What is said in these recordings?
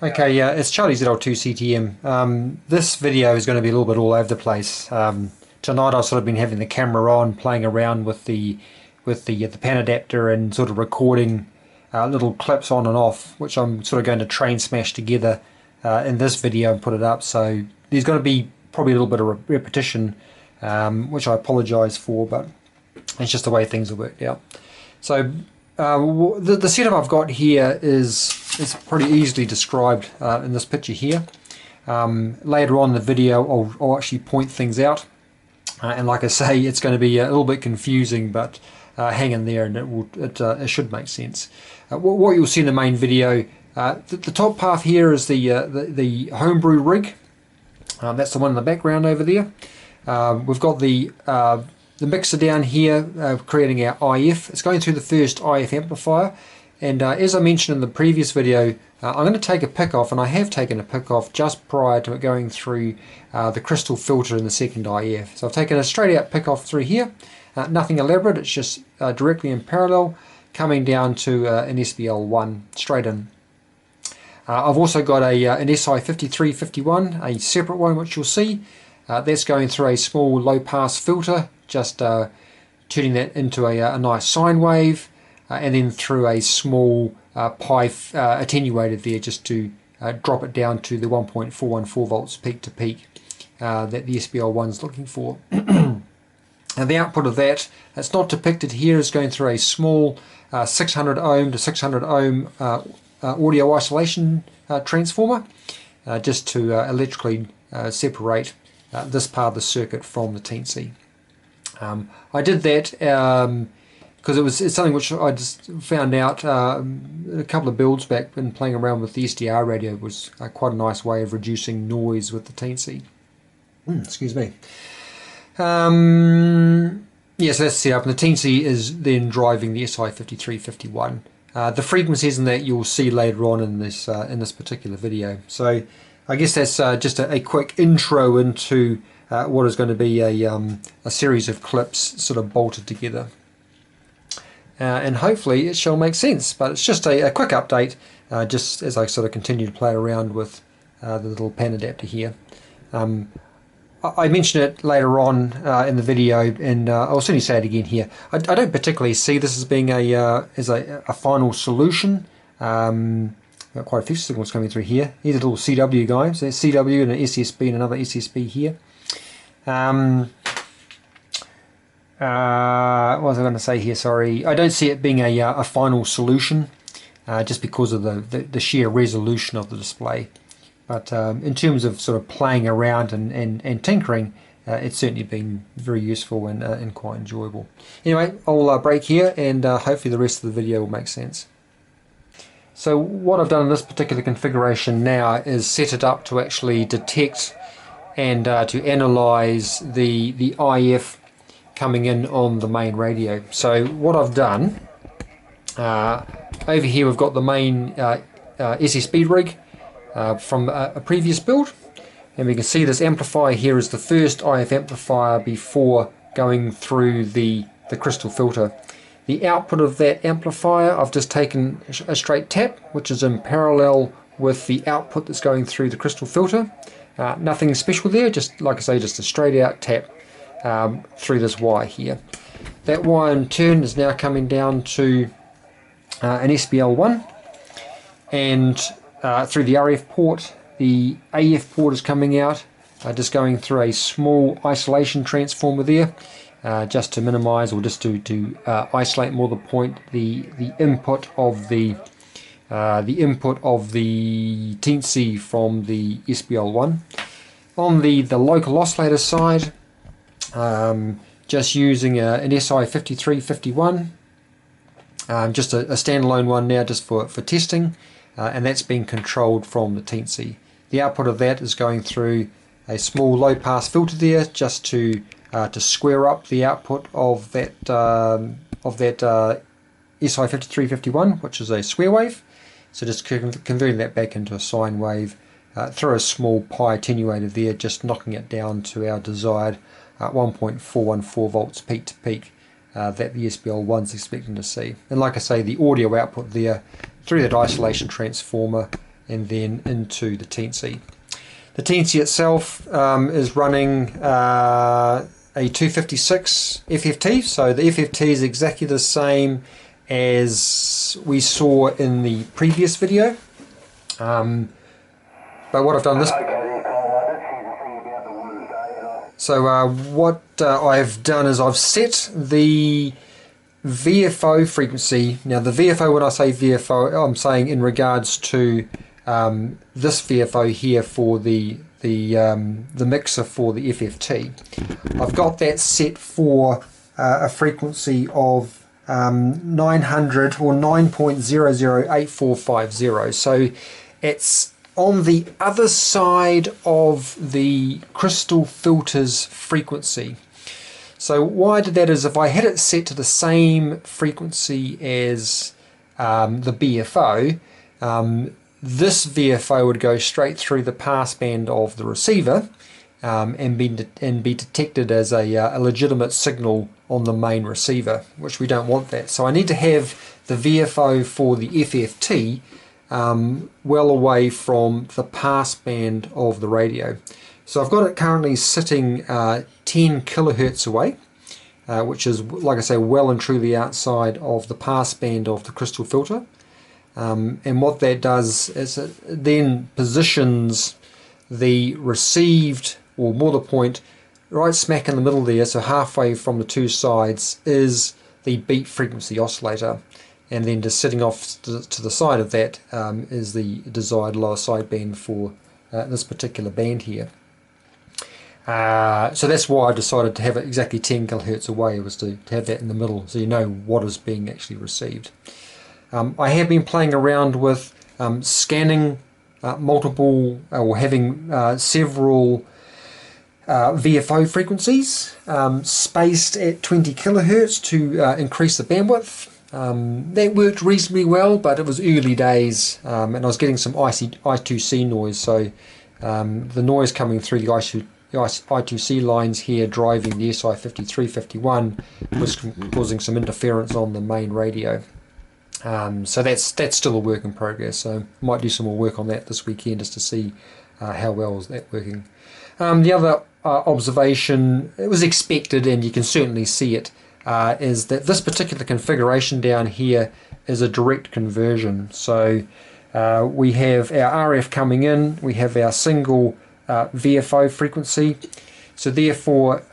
Okay, yeah, it's Charlie ZL2CTM. This video is going to be a little bit all over the place. Tonight I've sort of been having the camera on, playing around with the Panadapter and sort of recording little clips on and off, which I'm sort of going to train smash together in this video and put it up. So there's going to be probably a little bit of repetition, which I apologise for, but it's just the way things have worked out. So the setup I've got here is pretty easily described in this picture here. Later on in the video I'll actually point things out, and like I say, it's going to be a little bit confusing, but hang in there and it should make sense. What you'll see in the main video, the top half here is the Homebrew Rig. That's the one in the background over there. We've got the mixer down here creating our IF. It's going through the first IF amplifier, and as I mentioned in the previous video, I'm going to take a pick off, and I have taken a pick off just prior to it going through the crystal filter in the second IF. So I've taken a straight out pick off through here, nothing elaborate, it's just directly in parallel coming down to an SBL1 straight in. I've also got an SI5351, a separate one which you'll see. That's going through a small low pass filter, just turning that into a nice sine wave, and then through a small pi attenuator there, just to drop it down to the 1.414 volts peak to peak that the SBL1 is looking for. And the output of that, it's not depicted here, is going through a small 600 ohm to 600 ohm audio isolation transformer, just to electrically separate this part of the circuit from the teensy. I did that because it's something which I just found out a couple of builds back when playing around with the SDR radio was quite a nice way of reducing noise with the teensy. Excuse me. Yes, that's set up, and the teensy is then driving the SI5351. The frequencies in that you'll see later on in this particular video. So I guess that's just a quick intro into what is going to be a series of clips sort of bolted together. And hopefully it shall make sense, but it's just a quick update, just as I sort of continue to play around with the little Panadapter here. I mentioned it later on in the video, and I'll certainly say it again here. I don't particularly see this as being a final solution. Got quite a few signals coming through here. Here's a little CW guy. So there's CW and an SSB and another SSB here. What was I going to say here? Sorry, I don't see it being a final solution, just because of the sheer resolution of the display. But in terms of sort of playing around and tinkering, it's certainly been very useful and quite enjoyable. Anyway, I'll break here, and hopefully the rest of the video will make sense. So what I've done in this particular configuration now is set it up to actually detect and to analyze the IF coming in on the main radio. So what I've done, over here we've got the main SSB rig from a previous build, and we can see this amplifier here is the first IF amplifier before going through the crystal filter. The output of that amplifier, I've just taken a straight tap, which is in parallel with the output that's going through the crystal filter. Nothing special there, just like I say, just a straight out tap through this wire here. That wire in turn is now coming down to an SBL1, and through the RF port, the AF port is coming out, just going through a small isolation transformer there, just to minimize, or just to isolate more the point, the input of the teensy from the SBL1. On the local oscillator side, just using an SI5351, just a standalone one now, just for testing, and that's being controlled from the teensy. The output of that is going through a small low pass filter there, just to square up the output of that SI5351, which is a square wave. So just converting that back into a sine wave through a small pi attenuator there, just knocking it down to our desired 1.414 volts peak to peak that the SBL1 is expecting to see. And like I say, the audio output there through that isolation transformer and then into the Teensy. The Teensy itself is running a 256 FFT, so the FFT is exactly the same as we saw in the previous video. But what I've done this... So what I've done is I've set the VFO frequency. Now the VFO, when I say VFO, I'm saying in regards to this VFO here for the mixer for the FFT. I've got that set for a frequency of 900 or 9.008450. So it's on the other side of the crystal filters frequency. So why I did that is if I had it set to the same frequency as the BFO, this VFO would go straight through the passband of the receiver and be detected as a legitimate signal on the main receiver, which we don't want that. So I need to have the VFO for the FFT well away from the passband of the radio. So I've got it currently sitting 10 kilohertz away, which is, like I say, well and truly outside of the passband of the crystal filter. And what that does is it then positions the received, or more the point, right smack in the middle there, so halfway from the two sides is the beat frequency oscillator, and then just sitting off to the side of that is the desired lower sideband for this particular band here. So that's why I decided to have it exactly 10 kilohertz away, was to have that in the middle so you know what is being actually received. I have been playing around with scanning multiple, or having several VFO frequencies spaced at 20 kilohertz to increase the bandwidth. That worked reasonably well, but it was early days, and I was getting some I2C noise, so the noise coming through the I2C lines here driving the SI5351 was causing some interference on the main radio. So that's still a work in progress, so might do some more work on that this weekend just to see how well is that working. The other observation, it was expected and you can certainly see it, is that this particular configuration down here is a direct conversion. So we have our RF coming in, we have our single VFO frequency, so therefore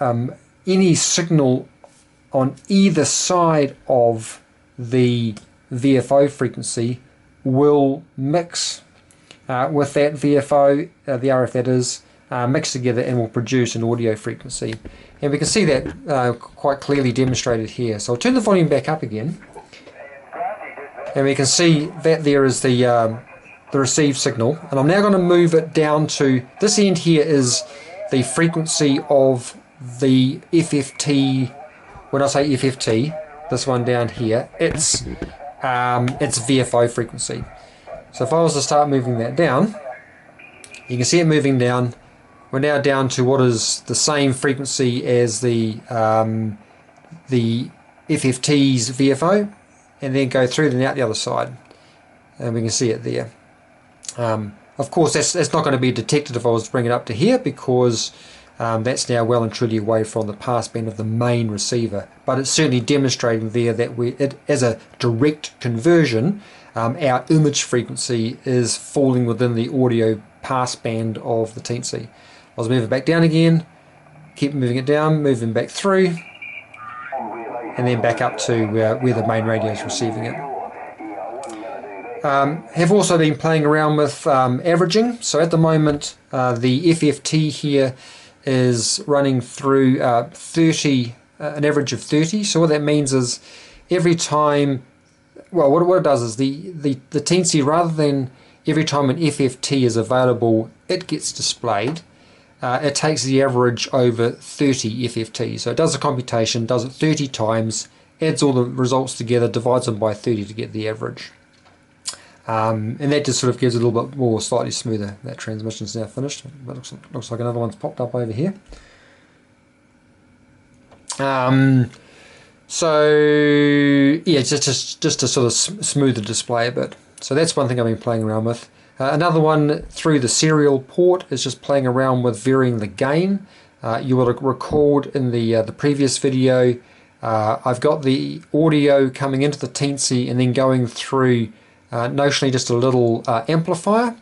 any signal on either side of the VFO frequency will mix with that VFO, the RF that is, mix together and will produce an audio frequency. And we can see that quite clearly demonstrated here. So I'll turn the volume back up again, and we can see that there is the received signal. And I'm now going to move it down to, this end here is the frequency of the FFT. When I say FFT, this one down here, it's VFO frequency. So if I was to start moving that down, you can see it moving down. We're now down to what is the same frequency as the FFT's VFO, and then go through and out the other side, and we can see it there. Of course that's not going to be detected if I was to bring it up to here, because that's now well and truly away from the passband of the main receiver, but it's certainly demonstrating there that as a direct conversion, our image frequency is falling within the audio passband of the Teensy. I'll move it back down again, keep moving it down, moving back through, and then back up to where the main radio is receiving it. Have also been playing around with averaging. So at the moment the FFT here is running through 30, an average of 30. So what that means is every time, well, what it does is the Teensy, rather than every time an FFT is available it gets displayed, it takes the average over 30 FFT. So it does the computation, does it 30 times, adds all the results together, divides them by 30 to get the average. And that just sort of gives it a little bit more slightly smoother. That transmission's now finished, but looks like another one's popped up over here. So yeah, just to sort of smooth the display a bit. So that's one thing I've been playing around with. Another one through the serial port is just playing around with varying the gain. You will have recalled in the previous video, I've got the audio coming into the Teensy and then going through notionally just a little amplifier,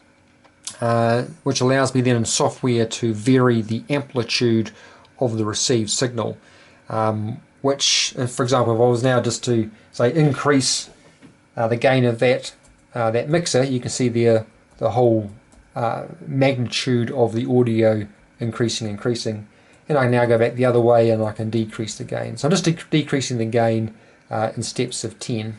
which allows me then in software to vary the amplitude of the received signal. Which, for example, if I was now just to say increase the gain of that mixer, you can see there the whole magnitude of the audio increasing, and I can now go back the other way and I can decrease the gain. So I'm just decreasing the gain in steps of 10.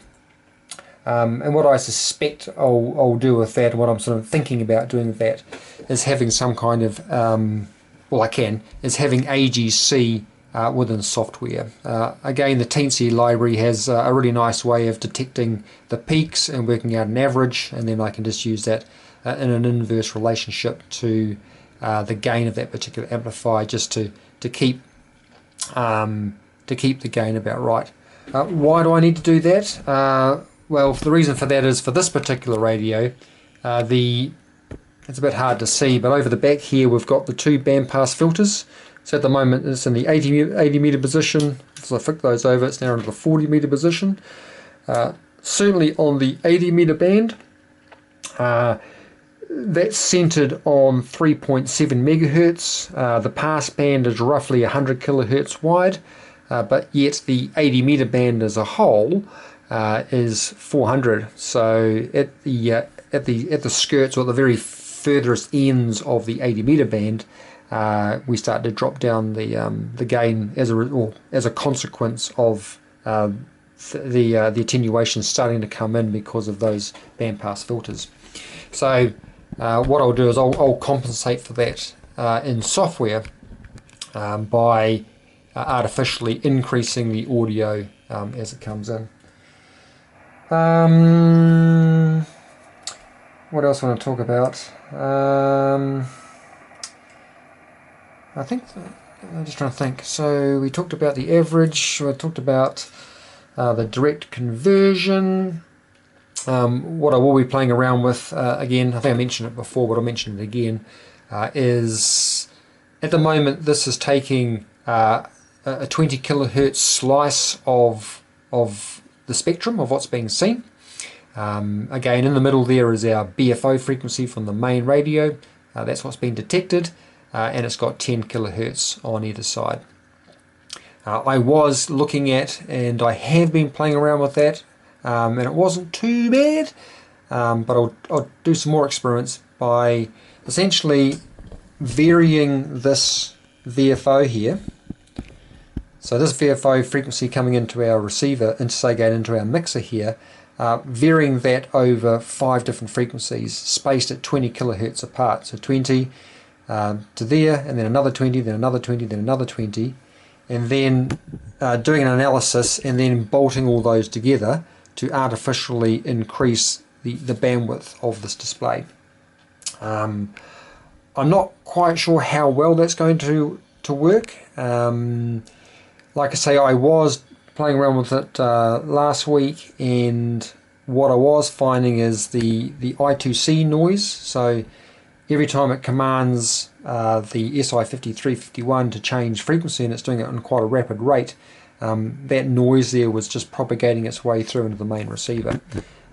And what I suspect I'll do with that, and what I'm sort of thinking about doing with that, is having some kind of, is having AGC within software. Again, the Teensy library has a really nice way of detecting the peaks and working out an average, and then I can just use that in an inverse relationship to the gain of that particular amplifier, just to keep the gain about right. Why do I need to do that? Well, the reason for that is for this particular radio, it's a bit hard to see, but over the back here we've got the two bandpass filters. So at the moment it's in the 80 meter position. So I flick those over, it's now into the 40 meter position. Certainly on the 80 meter band, that's centered on 3.7 megahertz. The pass band is roughly 100 kilohertz wide, but yet the 80 meter band as a whole is 400. So at the skirts, or at the very furthest ends of the 80 meter band, we start to drop down the gain as a consequence of the attenuation starting to come in because of those bandpass filters. So what I'll do is I'll compensate for that in software by artificially increasing the audio as it comes in. What else I want to talk about? I think I'm just trying to think. So we talked about the average. We talked about the direct conversion. What I will be playing around with, again, I think I mentioned it before, but I'll mention it again, is at the moment this is taking a 20 kilohertz slice of the spectrum of what's being seen. Again, in the middle there is our BFO frequency from the main radio. That's what's been detected, and it's got 10 kilohertz on either side. I was looking at, and I have been playing around with that, and it wasn't too bad, but I'll do some more experiments by essentially varying this VFO here. So this VFO frequency coming into our receiver, into our mixer here, varying that over 5 different frequencies spaced at 20 kilohertz apart. So 20 to there, and then another 20, then another 20, then another 20, and then doing an analysis and then bolting all those together to artificially increase the bandwidth of this display. I'm not quite sure how well that's going to work. Like I say, I was playing around with it last week, and what I was finding is the I2C noise. So every time it commands the SI5351 to change frequency, and it's doing it on quite a rapid rate, that noise there was just propagating its way through into the main receiver.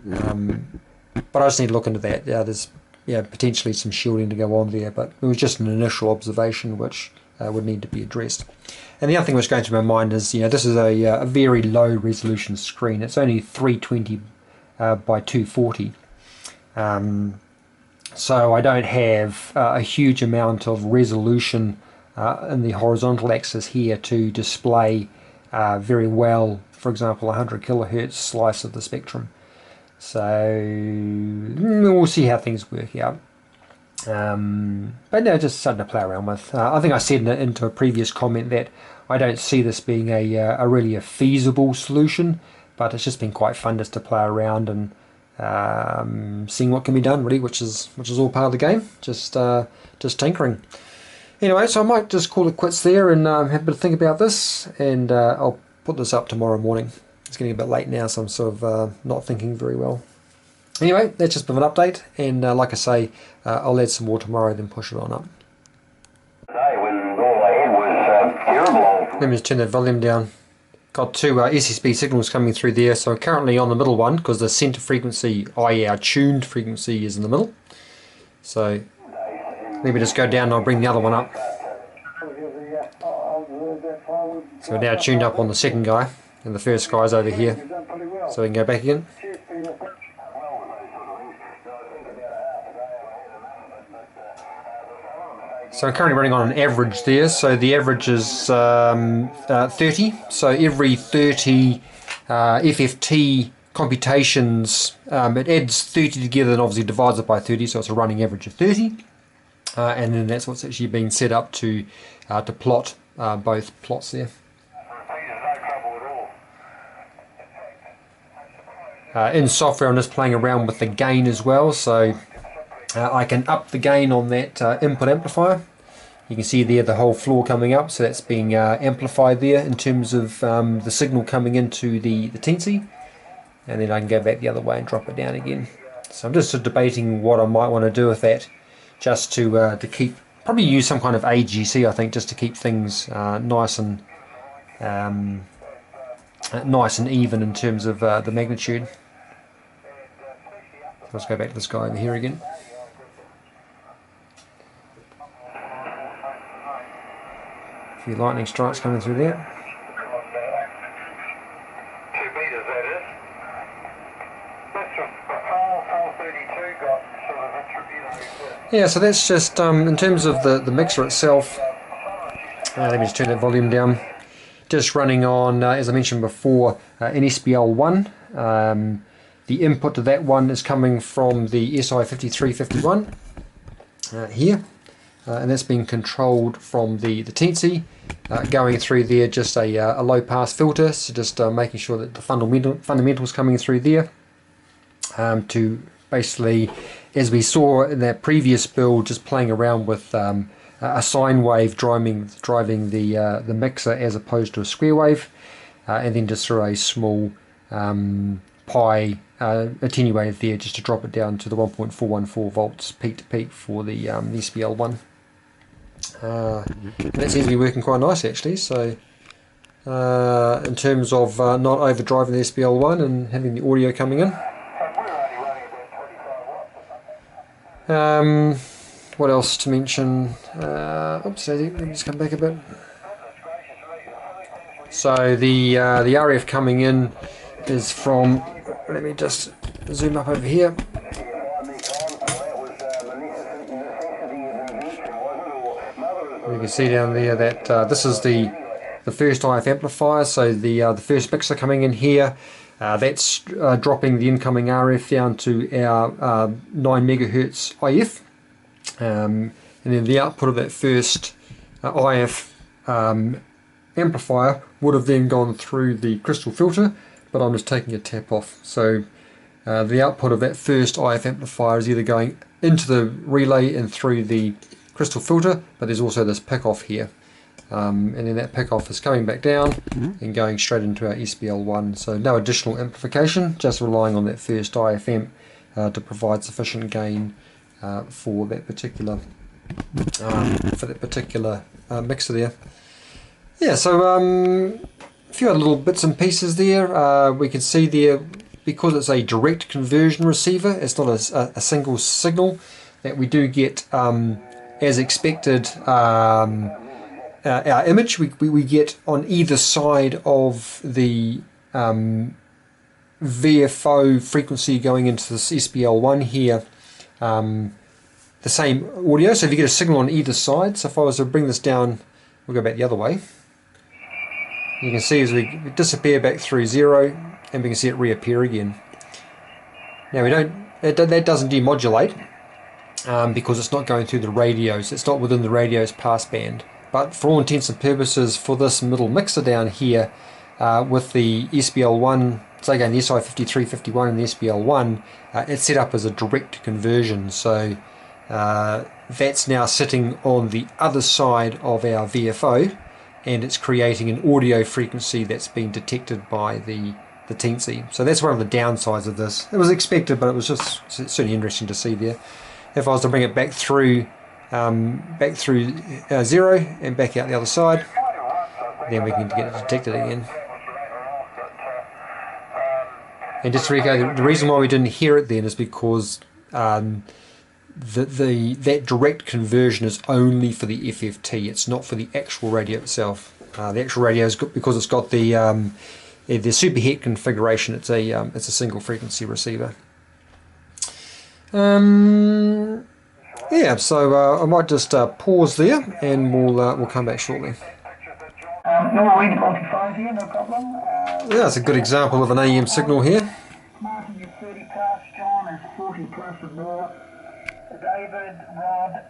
But I just need to look into that. There's potentially some shielding to go on there, but it was just an initial observation which would need to be addressed. And the other thing which goes to my mind is, this is a very low resolution screen. It's only 320 by 240. So I don't have a huge amount of resolution in the horizontal axis here to display very well, for example, 100 kilohertz slice of the spectrum. So we'll see how things work out. But no, just something to play around with. I think I said into a previous comment that I don't see this being a really feasible solution, but it's just been quite fun just to play around and seeing what can be done, really, which is all part of the game. Just tinkering. Anyway, so I might just call it quits there and have a bit of think about this, and I'll put this up tomorrow morning. It's getting a bit late now, so I'm sort of not thinking very well. Anyway, that's just a bit of an update, and like I say, I'll add some more tomorrow, then push it on up. Let me just turn that volume down. Got two SSB signals coming through there, so I'm currently on the middle one because the center frequency, i.e. our tuned frequency, is in the middle. So let me just go down and I'll bring the other one up. So we're now tuned up on the second guy, and the first guy's over here. So we can go back again. So I'm currently running on an average there, so the average is 30. So every 30 FFT computations, it adds 30 together and obviously divides it by 30, so it's a running average of 30. And then that's what's actually been set up to plot both plots there. In software I'm just playing around with the gain as well, so I can up the gain on that input amplifier. You can see there the whole floor coming up, so that's being amplified there in terms of the signal coming into the teensy, and then I can go back the other way and drop it down again. So I'm just sort of debating what I might want to do with that, just to keep, probably use some kind of AGC I think, just to keep things nice and even in terms of the magnitude. So let's go back to this guy over here again. A few lightning strikes coming through there. 2 meters, that is. That's a 432 got sort of attributed. Yeah, so that's just in terms of the mixer itself. Let me just turn that volume down. Just running on, as I mentioned before, an SPL1. The input to that one is coming from the SI5351 here. And that's being controlled from the teensy, going through there just a low pass filter, so just making sure that the fundamentals coming through there, to basically, as we saw in that previous build, just playing around with a sine wave driving the mixer as opposed to a square wave, and then just through a small pi attenuated there just to drop it down to the 1.414 volts peak to peak for the SPL1. And that seems to be working quite nice actually, so in terms of not overdriving the SPL1 and having the audio coming in. What else to mention? Oops, let me just come back a bit. So the RF coming in is from, let me just zoom up over here. You can see down there that this is the first IF amplifier, so the first mixer coming in here, that's dropping the incoming RF down to our 9 megahertz IF, and then the output of that first IF amplifier would have then gone through the crystal filter, but I'm just taking a tap off. So the output of that first IF amplifier is either going into the relay and through the crystal filter, but there's also this pick off here, and then that pick off is coming back down and going straight into our SPL1. So no additional amplification, just relying on that first IFM to provide sufficient gain for that particular mixer there. Yeah, so a few other little bits and pieces there. We can see there, because it's a direct conversion receiver, it's not a single signal, that we do get, as expected, our image. We get on either side of the VFO frequency going into this SPL1 here, the same audio. So if you get a signal on either side, so if I was to bring this down, we'll go back the other way. You can see as we disappear back through 0, and we can see it reappear again. Now that doesn't demodulate, because it's not going through the radios, it's not within the radio's passband. But for all intents and purposes, for this middle mixer down here, with the SPL1, so again the SI5351 and the SPL1, it's set up as a direct conversion, so that's now sitting on the other side of our VFO, and it's creating an audio frequency that's been detected by the the teensy. So that's one of the downsides of this. It was expected, but it was just certainly interesting to see there. If I was to bring it back through 0 and back out the other side, then we can get it detected again. And just to recap, the reason why we didn't hear it then is because that direct conversion is only for the FFT. It's not for the actual radio itself. The actual radio is because it's got the superhet configuration. It's a single frequency receiver. Yeah, so I might just pause there, and we'll come back shortly. Norway to 45 here, no problem. Yeah, that's a good example of an AM signal here. Martin is 30 plus, John is 40 plus or more. David, Rod,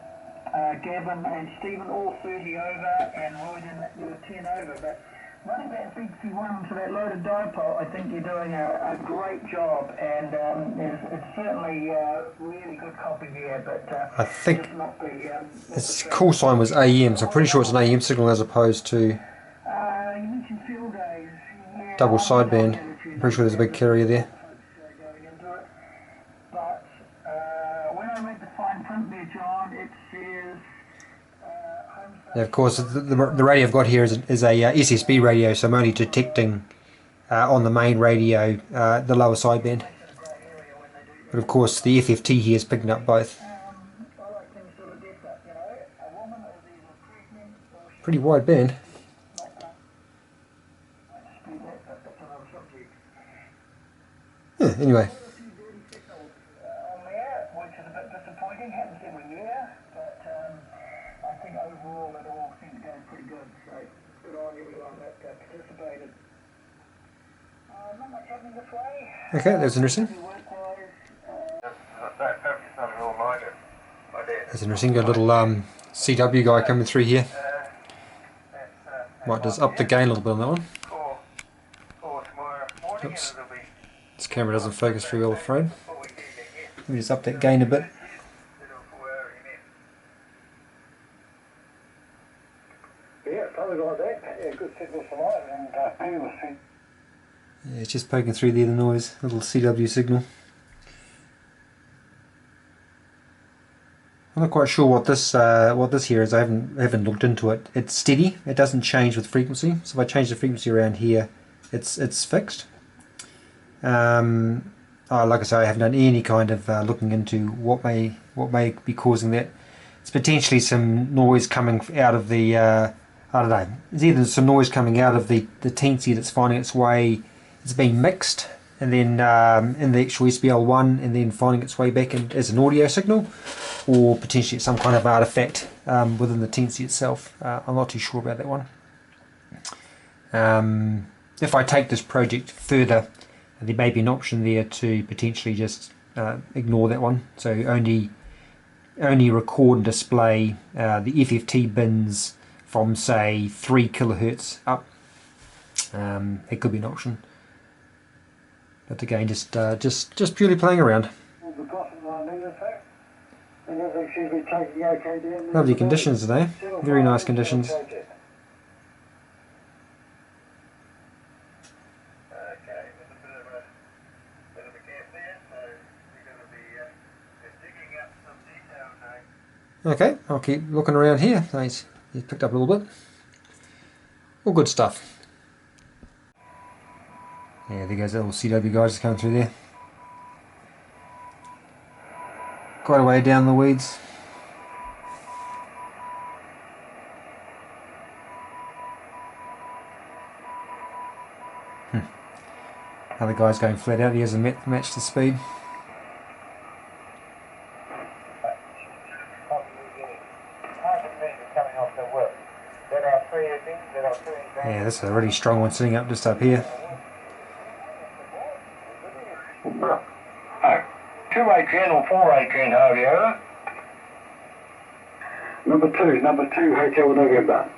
Gavin and Stephen all 30 over, and Royden you're 10 over. But running that frequency 1 to that loaded dipole, I think you're doing a great job, and it's certainly really good copy there. But I think it's not the, its call sign was AM, so I'm pretty sure it's an AM signal as opposed to you mentioned field days. Yeah, double sideband. I'm pretty sure there's a big carrier there. Going into it. But when I read the fine print there, John, it says Yeah, of course, the radio I've got here is a SSB radio, so I'm only detecting on the main radio the lower sideband. But of course, the FFT here is picking up both. Pretty wide band. Yeah, anyway. Overall, it all seemed to go pretty good, so good on everyone that participated. Not much happening this way. Okay, that's interesting. That's interesting. Got a little CW guy coming through here. Might just up the gain a little bit on that one. Oops. This camera doesn't focus very well, afraid. Let me just up that gain a bit. Yeah, probably like that. Yeah, good signal for light and beautiful. Yeah, it's just poking through there, the noise. Little CW signal. I'm not quite sure what this here is. I haven't looked into it. It's steady. It doesn't change with frequency. So if I change the frequency around here, it's fixed. Like I say, I haven't done any kind of looking into what may be causing that. It's potentially some noise coming out of the I don't know. It's either some noise coming out of the teensy that's finding its way. It's being mixed, and then in the actual SBL1, and then finding its way back in as an audio signal, or potentially some kind of artifact within the teensy itself. I'm not too sure about that one. If I take this project further, there may be an option there to potentially just ignore that one. So only record and display the FFT bins from, say, 3 kilohertz up. It could be an option. But again, just purely playing around. Lovely conditions today. Very nice conditions. Okay, I'll keep looking around here. He's picked up a little bit. All good stuff. Yeah, there goes that little CW guy just coming through there. Quite a way down the weeds. Other guy's going flat out. He hasn't matched the speed. Yeah, that's a really strong one sitting up just up here. 218 or 418 Hoviera. Number 2, Hotel November.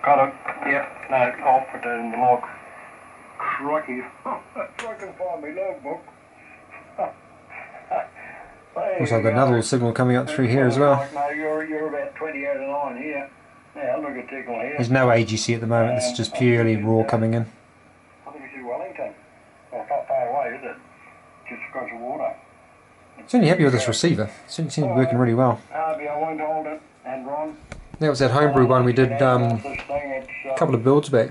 Got it. Yeah, no, I'll put it in the log. Crikey. If I can find my logbook. Also, I've got another little signal coming up through here as well. No, you're about 20 out of 9 here. Yeah, look at tickle here. There's no AGC at the moment, this is just purely raw coming in. I think it's Wellington. Well, it's not far away, is it? Just across the water. Certainly happy with this receiver. Certainly seems to be working really well. Harvey, I won't hold it. And Ron. That was that homebrew one we did a couple of builds back.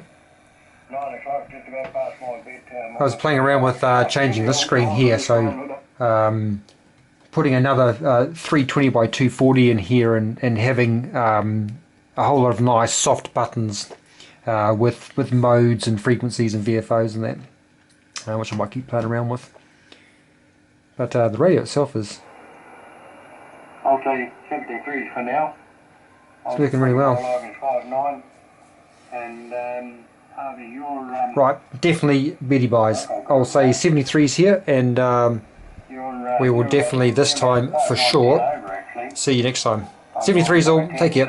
9 o'clock, just about past my bedtime. I was playing around with changing this screen here, so putting another 320 by 240 in here and having a whole lot of nice soft buttons with modes and frequencies and VFOs and that, which I might keep playing around with. But the radio itself is... I'll say 73 for now. It's working really well. 5.9. And Harvey, you're... Right, definitely Betty buys. I'll say 73's here, and we will definitely this time for sure see you next time. 73's all, take care.